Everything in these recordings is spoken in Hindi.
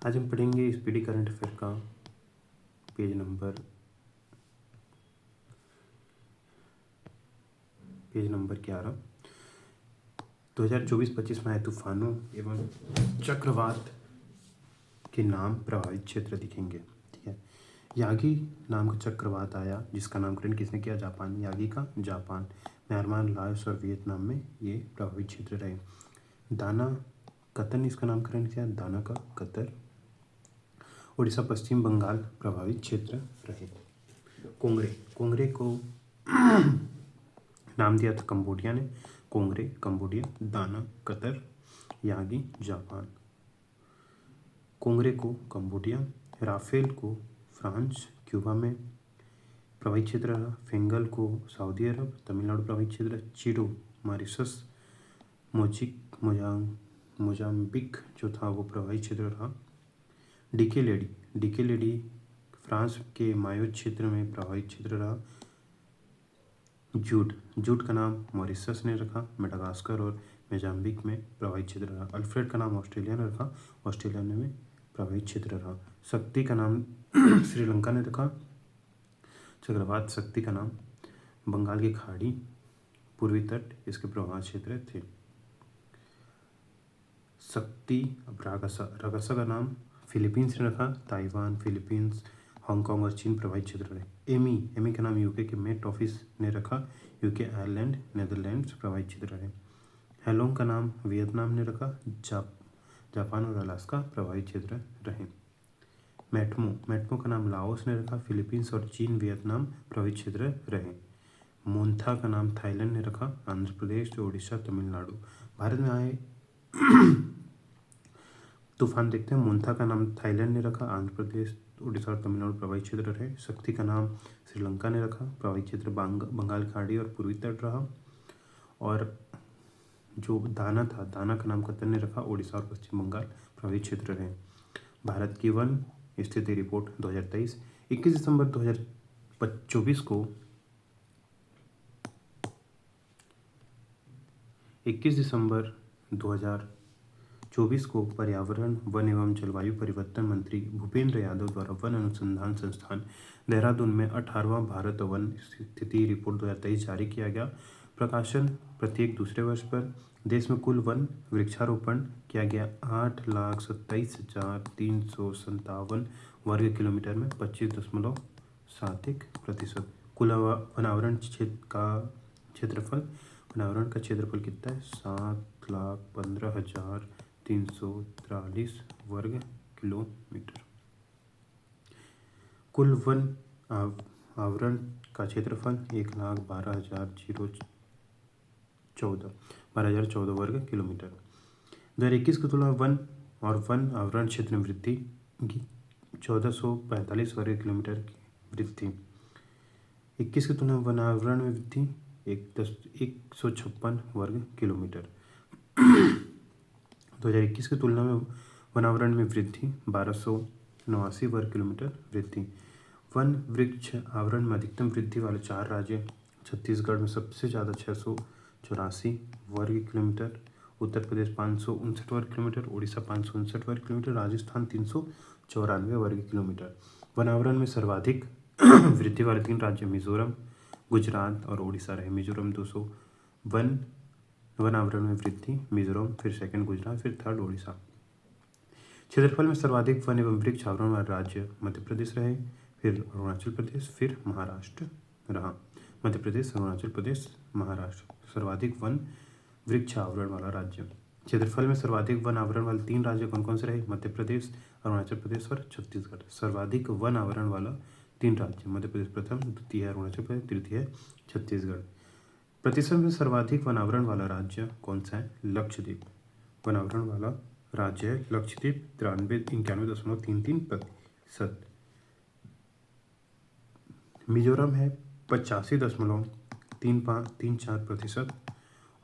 आज हम पढ़ेंगे स्पीडी करंट अफेयर का पेज नंबर 11। 2024-25 में आए तूफानों एवं चक्रवात के नाम प्रभावित क्षेत्र दिखेंगे। ठीक है, यागी नाम का चक्रवात आया जिसका नामकरण किसने किया? जापान। यागी का जापान। म्यांमार, लाओस और वियतनाम में ये प्रभावित क्षेत्र रहे। दाना कतर इसका नामकरण किया, दाना का कतर। उड़ीसा, पश्चिम बंगाल प्रभावित क्षेत्र रहे। कोंगरे को नाम दिया था कंबोडिया ने। कोंगरे कंबोडिया, दाना कतर, यागी जापान। कोंगरे को कंबोडिया, राफेल को फ्रांस क्यूबा में प्रभावित क्षेत्र रहा। फेंगल को सऊदी अरब तमिलनाडु प्रभावित क्षेत्र। चिरो मॉरिशस, मोजाम्बिक जो था वो प्रभावित क्षेत्र रहा। डिकेलेडी फ्रांस के मायो क्षेत्र में प्रभावित क्षेत्र रहा। जूट का नाम मॉरिशस ने रखा, मेडागास्कर और मोजाम्बिक में प्रभावित क्षेत्र रहा। अल्फ्रेड का नाम ऑस्ट्रेलिया ने रखा, ऑस्ट्रेलिया में प्रभावित क्षेत्र रहा। शक्ति का नाम श्रीलंका ने रखा। चक्रवात शक्ति का नाम बंगाल की खाड़ी, पूर्वी तट इसके प्रभाव क्षेत्र थे। शक्ति अब रागसा का नाम फिलीपींस ने रखा। ताइवान, फिलीपींस, हांगकांग और चीन प्रभावित क्षेत्र रहे। एमी का नाम यूके के मेट ऑफिस ने रखा। यूके, आयरलैंड, नेदरलैंड्स प्रभावित क्षेत्र रहे। हेलोंग का नाम वियतनाम ने रखा। जापान और अलास्का प्रभावित क्षेत्र रहे। मैटमो का नाम लाओस ने रखा। फिलीपींस और चीन, वियतनाम प्रभावित क्षेत्र रहे। मोन्था का नाम थाईलैंड ने रखा। आंध्र प्रदेश, उड़ीसा, तमिलनाडु। भारत में आए तूफान देखते हैं। मोन्था का नाम थाईलैंड ने रखा। आंध्र प्रदेश, उड़ीसा और तमिलनाडु प्रभावित क्षेत्र रहे। शक्ति का नाम श्रीलंका ने रखा। प्रभावित क्षेत्र बंगाल खाड़ी और पूर्वी तट रहा। और जो दाना था, दाना का नाम कतर ने रखा। उड़ीसा और पश्चिम बंगाल प्रभावित क्षेत्र रहे। भारत की वन स्थिति रिपोर्ट 2023 21 दिसंबर 2024 को 21 दिसंबर 2024 को पर्यावरण, वन एवं जलवायु परिवर्तन मंत्री भूपेंद्र यादव द्वारा वन अनुसंधान संस्थान देहरादून में 18वां भारत वन स्थिति रिपोर्ट 2023 जारी किया गया। प्रकाशन प्रत्येक दूसरे वर्ष पर। देश में कुल वन वृक्षारोपण किया गया 8,27,357 वर्ग किलोमीटर में 25.71%। कुल वनावरण का क्षेत्रफल कितना है? 7,15,343 वर्ग किलोमीटर। कुल वन आवरण का क्षेत्रफल 1,12,014 वर्ग किलोमीटर। 2021 की तुलना में वन और वन आवरण क्षेत्र में वृद्धि 1445 वर्ग किलोमीटर की वृद्धि। 21 की तुलना में वन आवरण में वृद्धि 156 वर्ग किलोमीटर। 2021 की तुलना में वनावरण में वृद्धि 1289 वर्ग किलोमीटर वृद्धि। वन वृक्ष आवरण में अधिकतम वृद्धि वाले 4 राज्य: छत्तीसगढ़ में सबसे ज़्यादा 684 वर्ग किलोमीटर, उत्तर प्रदेश 559 वर्ग किलोमीटर, उड़ीसा 559 वर्ग किलोमीटर, राजस्थान 394 वर्ग किलोमीटर। वनावरण में सर्वाधिक वृद्धि वाले 3 राज्य मिजोरम, गुजरात और उड़ीसा रहे। मिजोरम 200 वन आवरण में वृद्धि, मिजोरम, फिर सेकंड गुजरात, फिर थर्ड उड़ीसा। क्षेत्रफल में सर्वाधिक वन एवं वृक्ष आवरण वाले राज्य मध्य प्रदेश रहे, फिर अरुणाचल प्रदेश, फिर महाराष्ट्र रहा। मध्य प्रदेश, अरुणाचल प्रदेश, महाराष्ट्र सर्वाधिक वन वृक्ष आवरण वाला राज्य। क्षेत्रफल में सर्वाधिक वन आवरण वाले 3 राज्य कौन कौन से रहे? मध्य प्रदेश, अरुणाचल प्रदेश और छत्तीसगढ़। सर्वाधिक वन आवरण वाला 3 राज्य: मध्य प्रदेश प्रथम, द्वितीय अरुणाचल प्रदेश, तृतीय छत्तीसगढ़। प्रतिशत में सर्वाधिक वनावरण वाला राज्य कौन सा है? लक्षद्वीप। वनावरण वाला राज्य है लक्षद्वीप, 91.33%। मिजोरम है 85.34%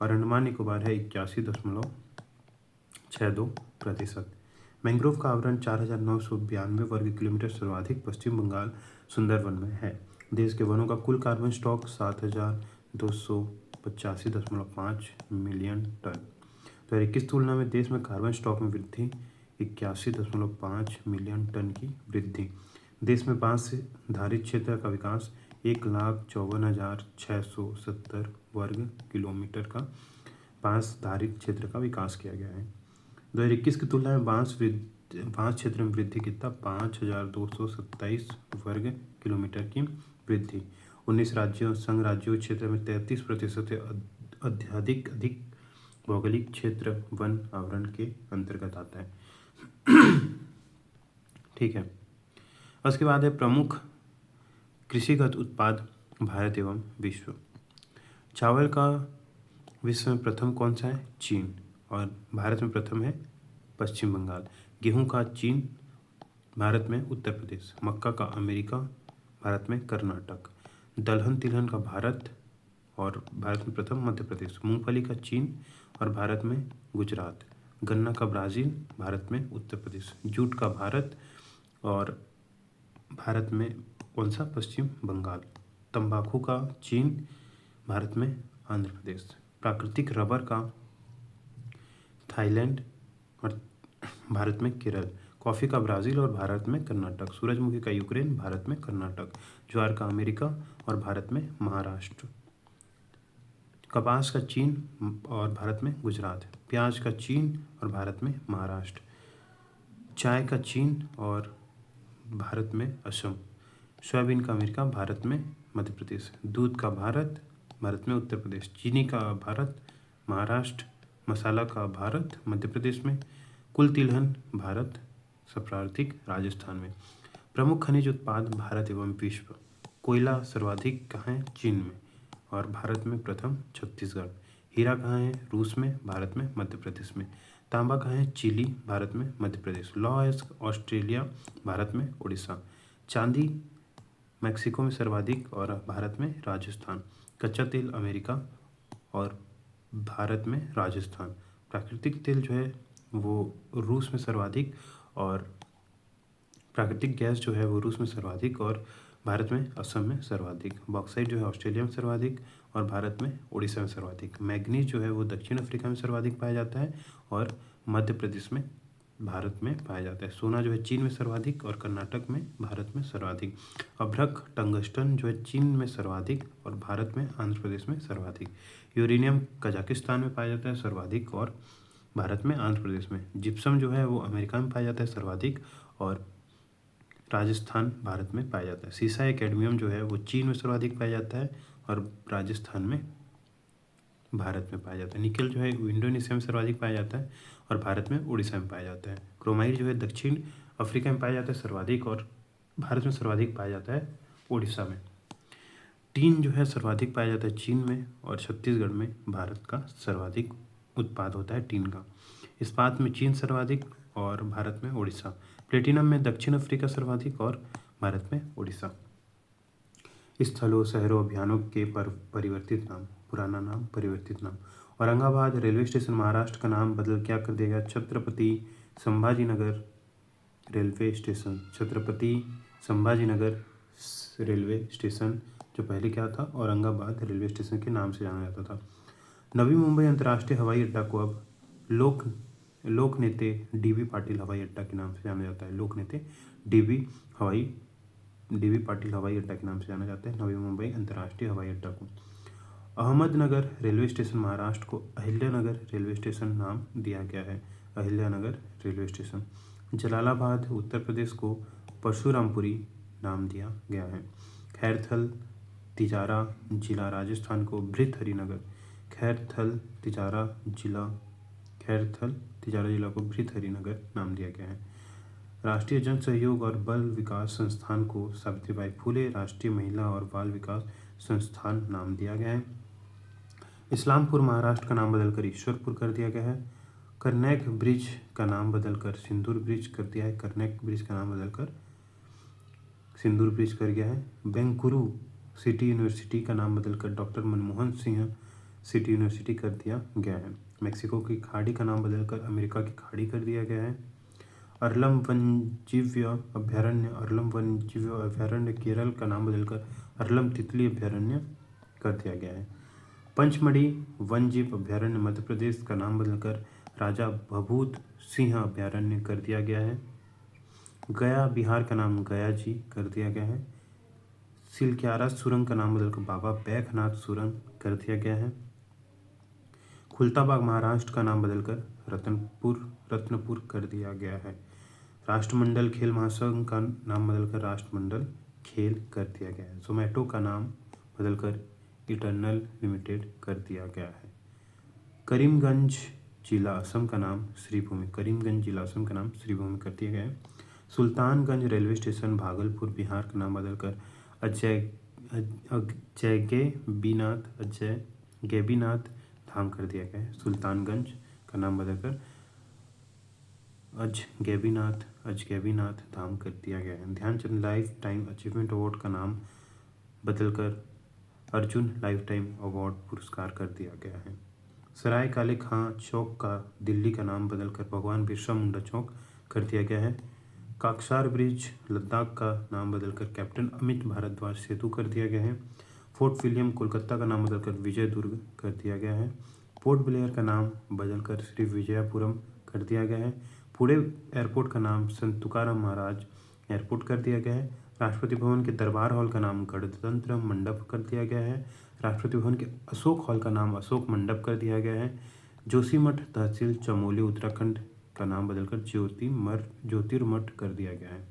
और अंडमान निकोबार है 81.62%। मैंग्रोव का आवरण 4,992 वर्ग किलोमीटर सर्वाधिक पश्चिम बंगाल सुंदरवन में है। देश के वनों का कुल कार्बन स्टॉक 7,285.5 मिलियन टन। 2021 तुलना में देश में कार्बन स्टॉक में वृद्धि 81.5 मिलियन टन की वृद्धि। देश में बांस धारित क्षेत्र का विकास 1,54,670 वर्ग किलोमीटर का बांस धारित क्षेत्र का विकास किया गया है। 2021 की तुलना में बांस क्षेत्र में वृद्धि कितना 5,227 वर्ग किलोमीटर की वृद्धि। 19 राज्यों संघ राज्यों क्षेत्र में 33% से अधिक भौगोलिक क्षेत्र वन आवरण के अंतर्गत आता है। ठीक है, उसके बाद है प्रमुख कृषिगत उत्पाद भारत एवं विश्व। चावल का विश्व में प्रथम कौन सा है? चीन। और भारत में प्रथम है पश्चिम बंगाल। गेहूं का चीन, भारत में उत्तर प्रदेश। मक्का का अमेरिका, भारत में कर्नाटक। दलहन तिलहन का भारत और भारत में प्रथम मध्य प्रदेश। मूंगफली का चीन और भारत में गुजरात। गन्ना का ब्राज़ील, भारत में उत्तर प्रदेश। जूट का भारत और भारत में कौन सा? पश्चिम बंगाल। तंबाकू का चीन, भारत में आंध्र प्रदेश। प्राकृतिक रबर का थाईलैंड और भारत में केरल। कॉफ़ी का ब्राज़ील और भारत में कर्नाटक। सूरजमुखी का यूक्रेन, भारत में कर्नाटक। ज्वार का अमेरिका और भारत में महाराष्ट्र। कपास का चीन और भारत में गुजरात। प्याज का चीन और भारत में महाराष्ट्र। चाय का चीन और भारत में असम। सोयाबीन का अमेरिका, भारत में मध्य प्रदेश। दूध का भारत, भारत में उत्तर प्रदेश। चीनी का भारत, महाराष्ट्र। मसाला का भारत, मध्य प्रदेश में। कुल तिलहन भारत, सर्वाधिक राजस्थान में। प्रमुख खनिज उत्पाद भारत एवं विश्व। कोयला सर्वाधिक कहाँ है? चीन में और भारत में प्रथम छत्तीसगढ़। हीरा कहाँ है? रूस में, भारत में मध्य प्रदेश में। तांबा कहाँ है? चिली, भारत में मध्य प्रदेश। लौह अयस्क ऑस्ट्रेलिया, भारत में उड़ीसा। चांदी मैक्सिको में सर्वाधिक और भारत में राजस्थान। कच्चा तेल अमेरिका और भारत में राजस्थान। प्राकृतिक तेल जो है वो रूस में सर्वाधिक और प्राकृतिक गैस जो है वो रूस में सर्वाधिक और भारत में असम में सर्वाधिक। बॉक्साइट जो है ऑस्ट्रेलिया में सर्वाधिक और भारत में उड़ीसा में सर्वाधिक। मैग्नीज जो है वो दक्षिण अफ्रीका में सर्वाधिक पाया जाता है और मध्य प्रदेश में, भारत में पाया जाता है। सोना जो है चीन में सर्वाधिक और कर्नाटक में, भारत में सर्वाधिक। अभ्रक टंगस्टन जो है चीन में सर्वाधिक और भारत में, आंध्र प्रदेश में सर्वाधिक। यूरेनियम कजाकिस्तान में पाया जाता है सर्वाधिक और भारत में, आंध्र प्रदेश में। जिप्सम जो है वो अमेरिका में पाया जाता है सर्वाधिक और राजस्थान, भारत में पाया जाता है। सीसा या कैडमियम जो है वो चीन में सर्वाधिक पाया जाता है और राजस्थान में, भारत में पाया जाता है। निकेल जो है इंडोनेशिया में सर्वाधिक पाया जाता है और भारत में, उड़ीसा में पाया जाता है। क्रोमाइट जो है दक्षिण अफ्रीका में पाया जाता है सर्वाधिक और भारत में सर्वाधिक पाया जाता है उड़ीसा में। टीन जो है सर्वाधिक पाया जाता है चीन में और छत्तीसगढ़ में। भारत का सर्वाधिक उत्पाद होता है टीन का। इस्पात में चीन सर्वाधिक और भारत में उड़ीसा। प्लेटिनम में दक्षिण अफ्रीका सर्वाधिक और भारत में उड़ीसा। स्थलों, शहरों, अभियानों के परिवर्तित नाम। पुराना नाम, परिवर्तित नाम। औरंगाबाद रेलवे स्टेशन महाराष्ट्र का नाम बदल क्या कर दिया गया? Chhatrapati Sambhajinagar railway station. Chhatrapati Sambhajinagar railway station जो पहले क्या था? औरंगाबाद रेलवे स्टेशन के नाम से जाना जाता था। नवी मुंबई अंतर्राष्ट्रीय हवाई अड्डा को अब लोक नेते डीबी पाटिल हवाई अड्डा के नाम से जाना जाता है। लोक नेते डीबी पाटिल हवाई अड्डा के नाम से जाना जाता है नवी मुंबई अंतर्राष्ट्रीय हवाई अड्डा को। अहमदनगर रेलवे स्टेशन महाराष्ट्र को अहिल्यानगर रेलवे स्टेशन नाम दिया गया है। Ahilyanagar railway station. जलालाबाद उत्तर प्रदेश को परशुरामपुरी नाम दिया गया है। खैरथल तिजारा जिला राजस्थान को भृतहरिनगर। खैरथल तिजारा जिला को भृतहरिनगर नाम दिया गया है। राष्ट्रीय जन सहयोग और बाल विकास संस्थान को सावित्रीबाई फुले राष्ट्रीय महिला और बाल विकास संस्थान नाम दिया गया है। इस्लामपुर महाराष्ट्र का नाम बदलकर ईश्वरपुर कर दिया गया है। कर्नैक ब्रिज का नाम बदलकर सिंदूर ब्रिज कर दिया है। कर्नैक ब्रिज का नाम बदलकर सिंदूर ब्रिज कर गया है। बेंगलुरु सिटी यूनिवर्सिटी का नाम बदलकर doctor Manmohan Singh city university कर दिया गया है। मेक्सिको की खाड़ी का नाम बदलकर अमेरिका की खाड़ी कर दिया गया है। अरलम वन्यजीव अभ्यारण्य केरल का नाम बदलकर अरलम तितली अभ्यारण्य कर दिया गया है। पंचमढ़ी वन्यजीव अभ्यारण्य मध्य प्रदेश का नाम बदलकर राजा भभूत सिंह अभयारण्य कर दिया गया है। गया बिहार का नाम गया जी कर दिया गया है। सिलक्यारा सुरंग का नाम बदलकर बाबा बैद्यनाथ सुरंग कर दिया गया है। खुलताबाग महाराष्ट्र का नाम बदलकर रत्नपुर कर दिया गया है। राष्ट्रमंडल खेल महासंघ का नाम बदलकर राष्ट्रमंडल खेल कर दिया गया है। जोमेटो का नाम बदलकर इटर्नल लिमिटेड कर दिया गया है। करीमगंज जिला असम का नाम श्रीभूमि कर दिया गया है। सुल्तानगंज रेलवे स्टेशन भागलपुर बिहार का नाम बदलकर अजयगेबीनाथ धाम कर दिया गया है। सुल्तानगंज का नाम बदलकर अजगैबीनाथ धाम कर दिया गया है। Dhyan Chand lifetime achievement award का नाम बदलकर अर्जुन लाइफ टाइम अवार्ड पुरस्कार कर दिया गया है। सराय काले खां चौक का दिल्ली का नाम बदलकर भगवान बिरसा मुंडा चौक कर दिया गया है। काकसार ब्रिज लद्दाख का नाम बदलकर कैप्टन अमित भारद्वाज सेतु कर दिया गया है। फोर्ट विलियम कोलकाता का नाम बदलकर विजय दुर्ग कर दिया गया है। पोर्ट ब्लेयर का नाम बदलकर श्री विजयपुरम कर दिया गया है। पुणे एयरपोर्ट का नाम संत तुकाराम महाराज एयरपोर्ट कर दिया गया है। राष्ट्रपति भवन के दरबार हॉल का नाम गणतंत्र मंडप कर दिया गया है। राष्ट्रपति भवन के अशोक हॉल का नाम अशोक मंडप कर दिया गया है। जोशीमठ तहसील चमोली उत्तराखंड का नाम बदलकर ज्योतिर्मठ कर दिया गया है।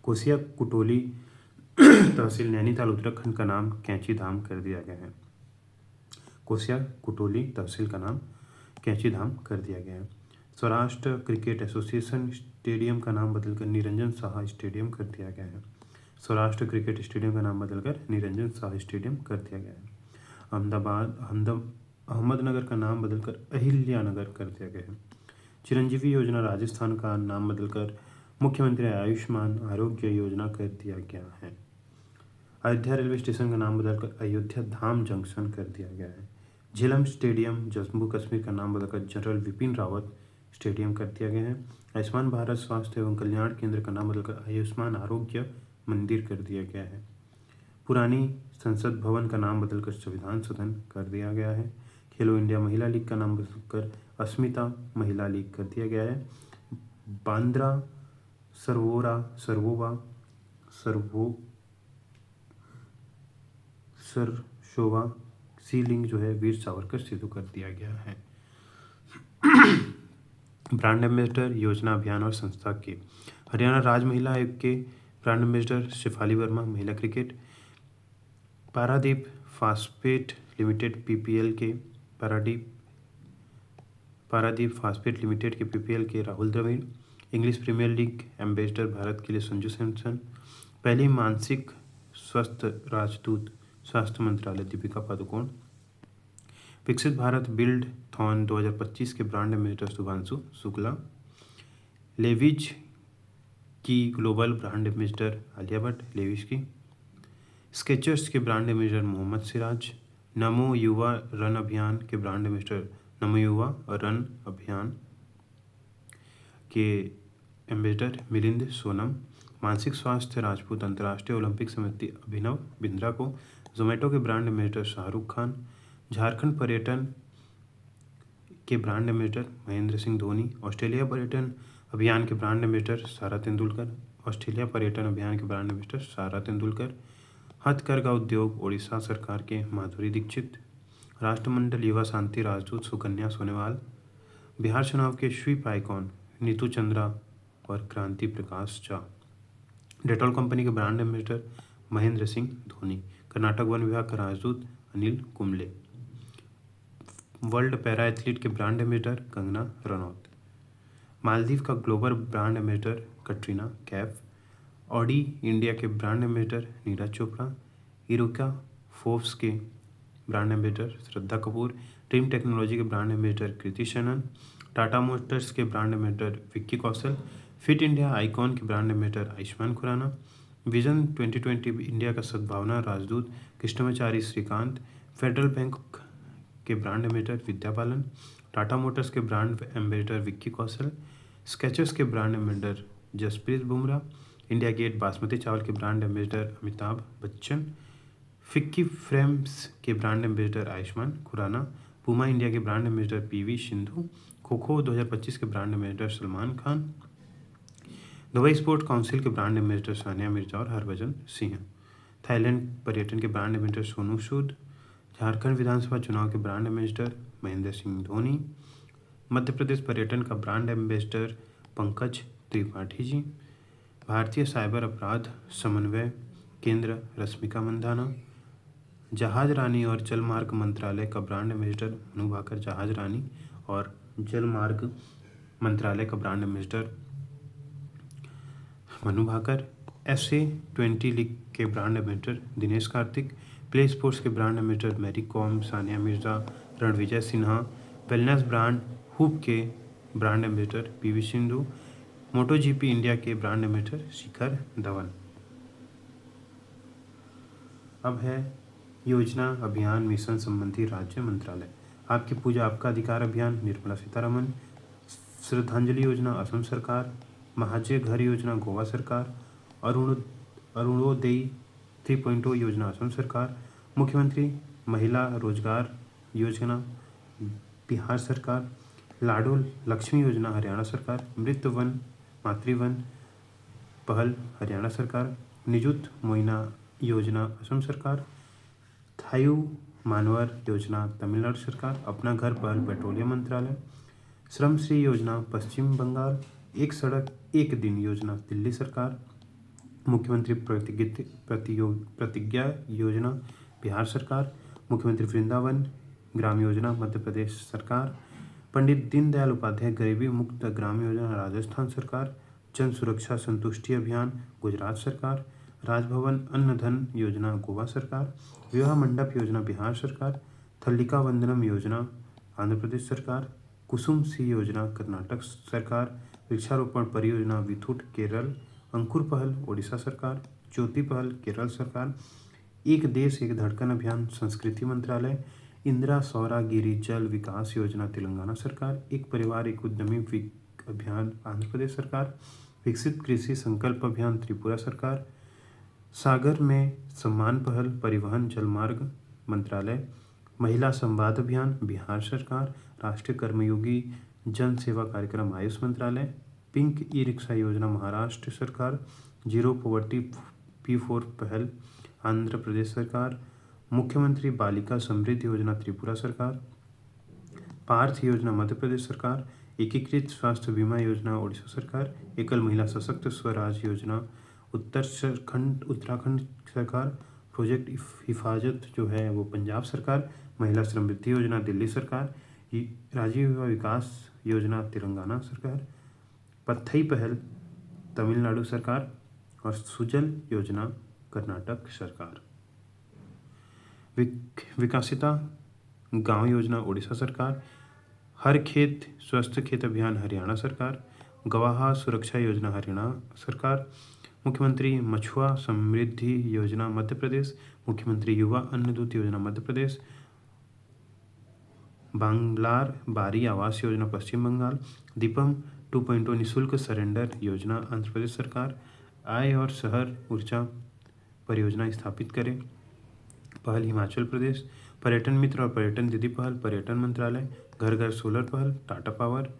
कोसिया कुटोली तहसील नैनीताल उत्तराखंड का नाम कैंची धाम कर दिया गया है। कोसिया कुटोली तहसील का नाम कैंची धाम कर दिया गया है। सौराष्ट्र क्रिकेट एसोसिएशन स्टेडियम का नाम बदलकर निरंजन साहा स्टेडियम कर दिया गया है। सौराष्ट्र क्रिकेट स्टेडियम का नाम बदलकर निरंजन साहा स्टेडियम कर दिया गया है। अहमदनगर का नाम बदलकर अहिल्यानगर कर दिया गया है। चिरंजीवी योजना राजस्थान का नाम बदलकर मुख्यमंत्री आयुष्मान आरोग्य योजना कर दिया गया है। अयोध्या रेलवे स्टेशन का नाम बदलकर अयोध्या धाम जंक्शन कर दिया गया है। झेलम स्टेडियम जम्मू कश्मीर का नाम बदलकर जनरल विपिन रावत स्टेडियम कर दिया गया है। आयुष्मान भारत स्वास्थ्य एवं कल्याण केंद्र का नाम बदलकर आयुष्मान आरोग्य मंदिर कर दिया गया है। पुरानी संसद भवन का नाम बदलकर संविधान सदन कर दिया गया है। खेलो इंडिया महिला लीग का नाम बदलकर अस्मिता महिला लीग कर दिया गया है। बांद्रा सरसोवा सीलिंग जो है वीर सावरकर सेतु कर दिया गया है। ब्रांड एम्बेसडर योजना अभियान और संस्था के हरियाणा राज्य महिला आयोग के ब्रांड एम्बेसडर शेफाली वर्मा महिला cricket. Paradeep phosphate limited PPL के Rahul Dravid. English Premier League ambassador Bharat के लिए संजू सैमसन। पहली मानसिक स्वस्थ राजदूत स्वास्थ्य मंत्रालय दीपिका पादुकोण। विकसित भारत बिल्ड थॉन 2025 के brand ambassador Shubhanshu Shukla. Levi's की global brand ambassador Alia Bhatt Levi's की। स्केचर्स के brand ambassador Mohammed Siraj. Namo Yuva run अभियान के ब्रांड एम्बेसडर नमो युवा रन अभियान के एम्बेसडर मिलिंद सोनम। मानसिक स्वास्थ्य राजपूत अंतर्राष्ट्रीय ओलंपिक समिति अभिनव बिंद्रा को। जोमेटो के ब्रांड एम्बेसडर शाहरुख खान। झारखंड पर्यटन के brand ambassador Mahendra Singh Dhoni. Australia पर्यटन अभियान के ब्रांड एम्बेसडर सारा तेंदुलकर। हथकरघा उद्योग ओडिशा सरकार के माधुरी दीक्षित। राष्ट्रमंडल युवा शांति राजदूत सुकन्या सोनेवाल। बिहार चुनाव के स्वीप आइकॉन नीतू चंद्रा और क्रांति प्रकाश झा। डेटॉल कंपनी के ब्रांड एम्बेसडर महेंद्र सिंह धोनी। कर्नाटक वन विभाग का राजदूत Anil Kumble. World para athlete के ब्रांड एम्बेसडर कंगना रनौत। मालदीव का global brand ambassador Katrina Kaif. Audi India के brand ambassador Neeraj Chopra. Eureka Forbes के brand ambassador Shraddha Kapoor. Dream technology के brand ambassador Kriti Sanon. Tata Motors के brand ambassador Vicky Kaushal. Fit India icon के brand ambassador Ayushmann Khurana. Vision 2020 India का सद्भावना राजदूत कृष्णमाचारी श्रीकांत। फेडरल बैंक के brand ambassador Vidya Balan. Tata Motors के brand ambassador Vicky Kaushal. Skechers के brand ambassador Jasprit Bumrah. India gate basmati चावल के brand ambassador Amitabh Bachchan. FICCI frames के brand ambassador Ayushmann Khurana. Puma India के brand ambassador PV Sindhu. Kho kho 2025 के brand ambassador Salman Khan. Dubai sport council के ब्रांड एम्बेसडर सानिया मिर्जा और हरभजन सिंह। थाईलैंड पर्यटन के ब्रांड एम्बेसडर सोनू सूद। झारखंड विधानसभा चुनाव के ब्रांड एम्बेसडर महेंद्र सिंह धोनी। मध्य प्रदेश पर्यटन का ब्रांड एम्बेसडर पंकज त्रिपाठी जी। भारतीय साइबर अपराध समन्वय केंद्र रश्मिका मंदाना। जहाज रानी और जलमार्ग मंत्रालय का ब्रांड एम्बेसडर मनु भाकर। जहाज रानी और जलमार्ग मंत्रालय का brand ambassador Manu Bhaker. SA20 league के brand ambassador Dinesh Karthik. Play sports के brand ambassador Mary Kom, Sania Mirza, Ranvijay Sinha. Wellness brand Whoop के brand ambassador PV Sindhu. MotoGP India के ब्रांड एम्बेसडर शिखर धवन। अब है योजना अभियान मिशन संबंधी राज्य मंत्रालय। आपकी पूजा आपका अधिकार अभियान निर्मला सीतारमन। श्रद्धांजलि योजना असम सरकार। महाजय घर योजना गोवा सरकार। अरुणोदय 3.0 योजना असम सरकार। मुख्यमंत्री महिला रोजगार योजना बिहार सरकार। लाडो लक्ष्मी योजना हरियाणा सरकार। मृत वन मातृवन पहल हरियाणा सरकार। निजुत मोइना योजना असम सरकार। थायु मानवर योजना तमिलनाडु सरकार। अपना घर पहल पेट्रोलियम मंत्रालय। श्रम श्री योजना पश्चिम बंगाल। एक सड़क एक दिन योजना दिल्ली सरकार। मुख्यमंत्री प्रतिज्ञा योजना बिहार सरकार। मुख्यमंत्री वृंदावन ग्राम योजना मध्य प्रदेश सरकार। पंडित दीनदयाल उपाध्याय गरीबी मुक्त ग्राम योजना राजस्थान सरकार। जन सुरक्षा संतुष्टि अभियान गुजरात सरकार। राजभवन अन्न धन योजना गोवा सरकार। विवाह मंडप योजना बिहार सरकार। थल्लिका वंदनम योजना आंध्र प्रदेश सरकार। कुसुम सी योजना कर्नाटक सरकार। वृक्षारोपण परियोजना विथुट केरल। अंकुर पहल ओडिशा सरकार। ज्योति पहल केरल सरकार। एक देश एक धड़कन अभियान संस्कृति मंत्रालय। इंदिरा सौरागिरी जल विकास योजना तेलंगाना सरकार। एक परिवार एक उद्यमी अभियान आंध्र प्रदेश सरकार। विकसित कृषि संकल्प अभियान त्रिपुरा सरकार। सागर में सम्मान पहल परिवहन जलमार्ग मंत्रालय। महिला संवाद अभियान बिहार सरकार। राष्ट्रीय कर्मयोगी जन सेवा कार्यक्रम आयुष मंत्रालय। पिंक ई रिक्शा योजना महाराष्ट्र सरकार। जीरो पॉवर्टी P4 पहल आंध्र प्रदेश सरकार। मुख्यमंत्री बालिका समृद्धि योजना त्रिपुरा सरकार। पार्थ योजना मध्य प्रदेश सरकार। एकीकृत स्वास्थ्य बीमा योजना ओडिशा सरकार। एकल महिला सशक्त स्वराज योजना उत्तराखंड सरकार। प्रोजेक्ट हिफाजत जो है वो पंजाब सरकार। महिला समृद्धि योजना दिल्ली सरकार। राजीव युवा विकास योजना तेलंगाना सरकार। पथई पहल तमिलनाडु सरकार और सुजल योजना कर्नाटक सरकार। विकसिता गांव योजना ओडिशा सरकार। हर खेत स्वस्थ खेत अभियान हरियाणा सरकार। गवाह सुरक्षा योजना हरियाणा सरकार। मुख्यमंत्री मछुआ समृद्धि योजना मध्य प्रदेश। मुख्यमंत्री युवा अन्नदूत योजना मध्य प्रदेश। बांग्लार बारी आवास योजना पश्चिम बंगाल। दीपम 2.0 निःशुल्क सरेंडर योजना आंध्र प्रदेश सरकार। आय और शहर ऊर्जा परियोजना स्थापित करें पहल हिमाचल प्रदेश। पर्यटन मित्र और पर्यटन दीदी पहल पर्यटन मंत्रालय। घर घर सोलर पहल टाटा पावर।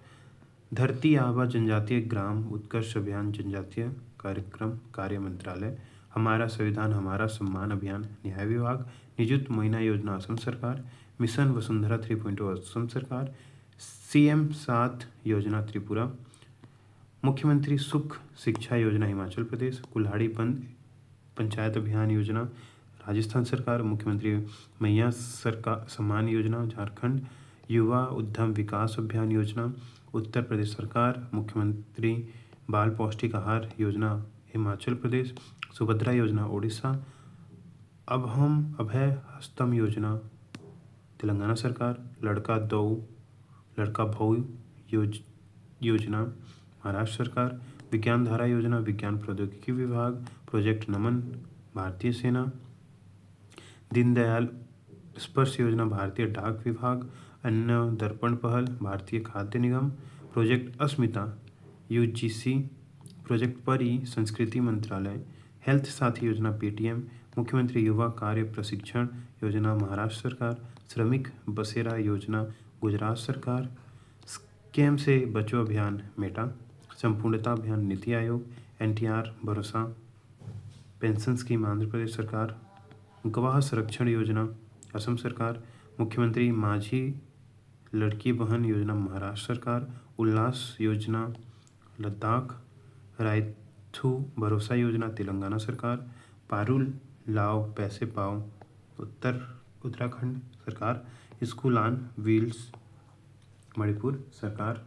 धरती आबा जनजातीय ग्राम उत्कर्ष अभियान जनजातीय कार्यक्रम कार्य मंत्रालय। हमारा संविधान हमारा सम्मान अभियान न्याय विभाग। निजुत मोइना योजना असम सरकार। मिशन वसुंधरा 3.0 असम सरकार। CM 7 योजना त्रिपुरा। मुख्यमंत्री सुख शिक्षा योजना हिमाचल प्रदेश। कुल्हाड़ी बंद पंचायत अभियान योजना राजस्थान सरकार। मुख्यमंत्री मैया सरकार सम्मान योजना झारखंड। युवा उद्यम विकास अभियान योजना उत्तर प्रदेश सरकार। मुख्यमंत्री बाल पौष्टिक आहार योजना हिमाचल प्रदेश। सुभद्रा योजना ओडिशा। अब हम अभय हस्तम योजना तेलंगाना सरकार। लड़का भौ योजना महाराष्ट्र सरकार। विज्ञान धारा योजना विज्ञान प्रौद्योगिकी विभाग। प्रोजेक्ट नमन भारतीय सेना। दीनदयाल स्पर्श योजना भारतीय डाक विभाग। अन्न दर्पण पहल भारतीय खाद्य निगम। प्रोजेक्ट अस्मिता UGC। प्रोजेक्ट परी संस्कृति मंत्रालय। हेल्थ साथी योजना पेटीएम। मुख्यमंत्री युवा कार्य प्रशिक्षण योजना महाराष्ट्र सरकार। श्रमिक बसेरा योजना गुजरात सरकार, स्कैम से बचो अभियान मेटा, संपूर्णता अभियान नीति आयोग, NTR भरोसा पेंशन स्कीम आंध्र प्रदेश सरकार, गवाह संरक्षण योजना असम सरकार, मुख्यमंत्री माझी लड़की बहन योजना महाराष्ट्र सरकार, उल्लास योजना लद्दाख, रायथू भरोसा योजना तेलंगाना सरकार, पारुल लाओ पैसे पाओ उत्तराखंड सरकार, स्कूल ऑन व्हील्स मणिपुर सरकार।